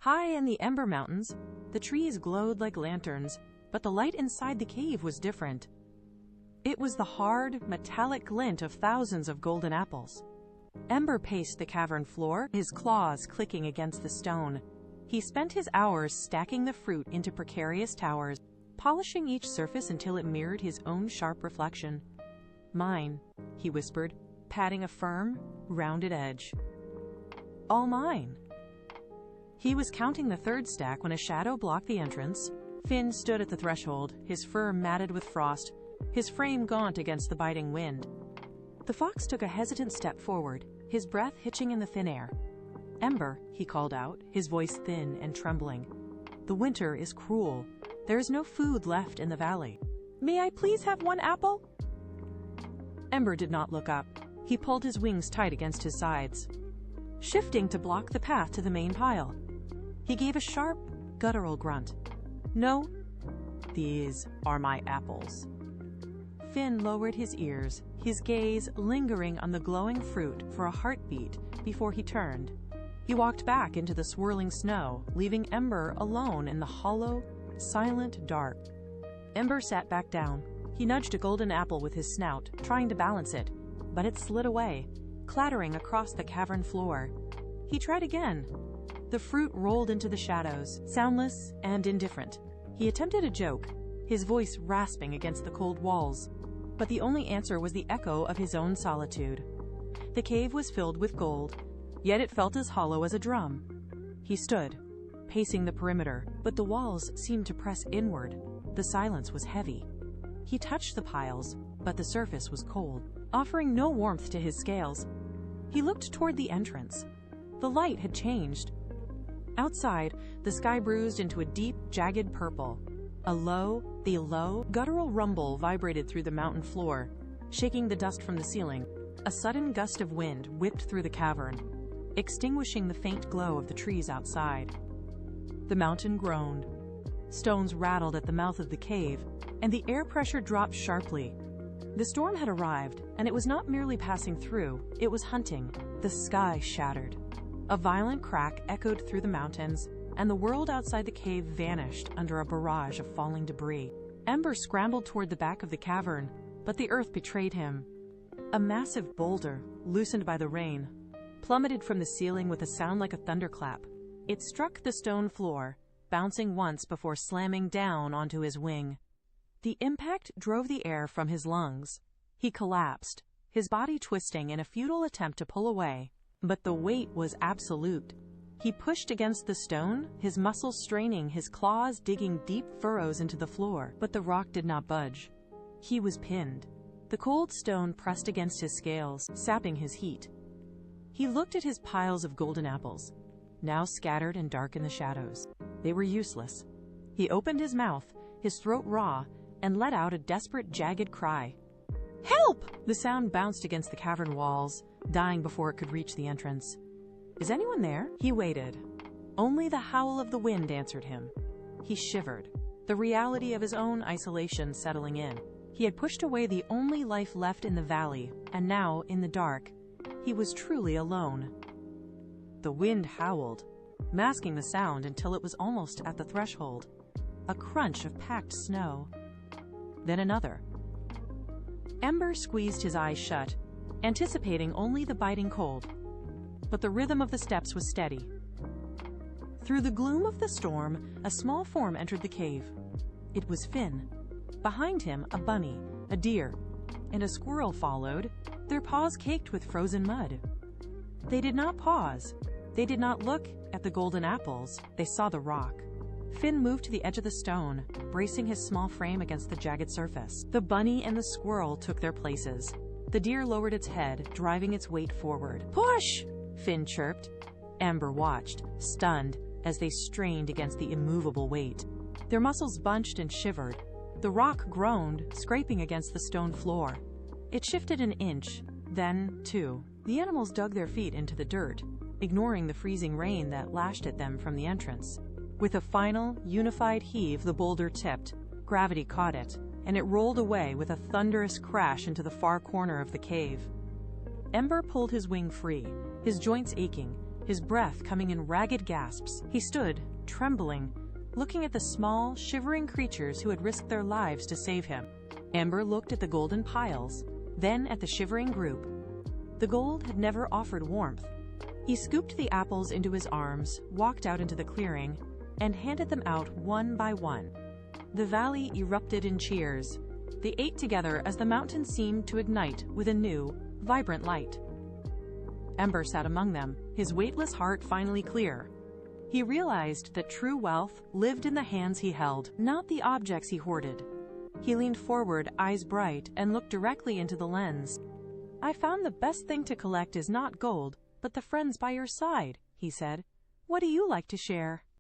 High in the Ember Mountains, the trees glowed like lanterns, but the light inside the cave was different. It was the hard, metallic glint of thousands of golden apples. Ember paced the cavern floor, his claws clicking against the stone. He spent his hours stacking the fruit into precarious towers, polishing each surface until it mirrored his own sharp reflection. "Mine," he whispered, patting a firm, rounded edge. "All mine." He was counting the third stack when a shadow blocked the entrance. Finn stood at the threshold, his fur matted with frost, his frame gaunt against the biting wind. The fox took a hesitant step forward, his breath hitching in the thin air. "Ember," he called out, his voice thin and trembling. "The winter is cruel. There is no food left in the valley. May I please have one apple?" Ember did not look up. He pulled his wings tight against his sides, shifting to block the path to the main pile. He gave a sharp, guttural grunt. "No, these are my apples." Finn lowered his ears, his gaze lingering on the glowing fruit for a heartbeat before he turned. He walked back into the swirling snow, leaving Ember alone in the hollow, silent dark. Ember sat back down. He nudged a golden apple with his snout, trying to balance it, but it slid away, clattering across the cavern floor. He tried again. The fruit rolled into the shadows, soundless and indifferent. He attempted a joke, his voice rasping against the cold walls, but the only answer was the echo of his own solitude. The cave was filled with gold, yet it felt as hollow as a drum. He stood, pacing the perimeter, but the walls seemed to press inward. The silence was heavy. He touched the piles, but the surface was cold, offering no warmth to his scales. He looked toward the entrance. The light had changed. Outside, the sky bruised into a deep, jagged purple. A low, guttural rumble vibrated through the mountain floor, shaking the dust from the ceiling. A sudden gust of wind whipped through the cavern, extinguishing the faint glow of the trees outside. The mountain groaned. Stones rattled at the mouth of the cave, and the air pressure dropped sharply. The storm had arrived, and it was not merely passing through, it was hunting. The sky shattered. A violent crack echoed through the mountains, and the world outside the cave vanished under a barrage of falling debris. Ember scrambled toward the back of the cavern, but the earth betrayed him. A massive boulder, loosened by the rain, plummeted from the ceiling with a sound like a thunderclap. It struck the stone floor, bouncing once before slamming down onto his wing. The impact drove the air from his lungs. He collapsed, his body twisting in a futile attempt to pull away, but the weight was absolute. He pushed against the stone, his muscles straining, his claws digging deep furrows into the floor, but the rock did not budge. He was pinned. The cold stone pressed against his scales, sapping his heat. He looked at his piles of golden apples, now scattered and dark in the shadows. They were useless. He opened his mouth, his throat raw, and let out a desperate, jagged cry. "Help!" The sound bounced against the cavern walls, dying before it could reach the entrance. "Is anyone there?" He waited. Only the howl of the wind answered him. He shivered, the reality of his own isolation settling in. He had pushed away the only life left in the valley, and now, in the dark, he was truly alone. The wind howled, masking the sound until it was almost at the threshold. A crunch of packed snow. Then another. Ember squeezed his eyes shut, anticipating only the biting cold. But the rhythm of the steps was steady. Through the gloom of the storm, a small form entered the cave. It was Finn. Behind him, a bunny, a deer, and a squirrel followed, their paws caked with frozen mud. They did not pause. They did not look at the golden apples. They saw the rock. Finn moved to the edge of the stone, bracing his small frame against the jagged surface. The bunny and the squirrel took their places. The deer lowered its head, driving its weight forward. "Push!" Finn chirped. Ember watched, stunned, as they strained against the immovable weight. Their muscles bunched and shivered. The rock groaned, scraping against the stone floor. It shifted an inch, then two. The animals dug their feet into the dirt, ignoring the freezing rain that lashed at them from the entrance. With a final, unified heave, the boulder tipped. Gravity caught it, and it rolled away with a thunderous crash into the far corner of the cave. Ember pulled his wing free, his joints aching, his breath coming in ragged gasps. He stood, trembling, looking at the small, shivering creatures who had risked their lives to save him. Ember looked at the golden piles, then at the shivering group. The gold had never offered warmth. He scooped the apples into his arms, walked out into the clearing, and handed them out one by one. The valley erupted in cheers. They ate together as the mountain seemed to ignite with a new, vibrant light. Ember sat among them, his weightless heart finally clear. He realized that true wealth lived in the hands he held, not the objects he hoarded. He leaned forward, eyes bright, and looked directly into the lens. "I found the best thing to collect is not gold, but the friends by your side," he said. "What do you like to share?"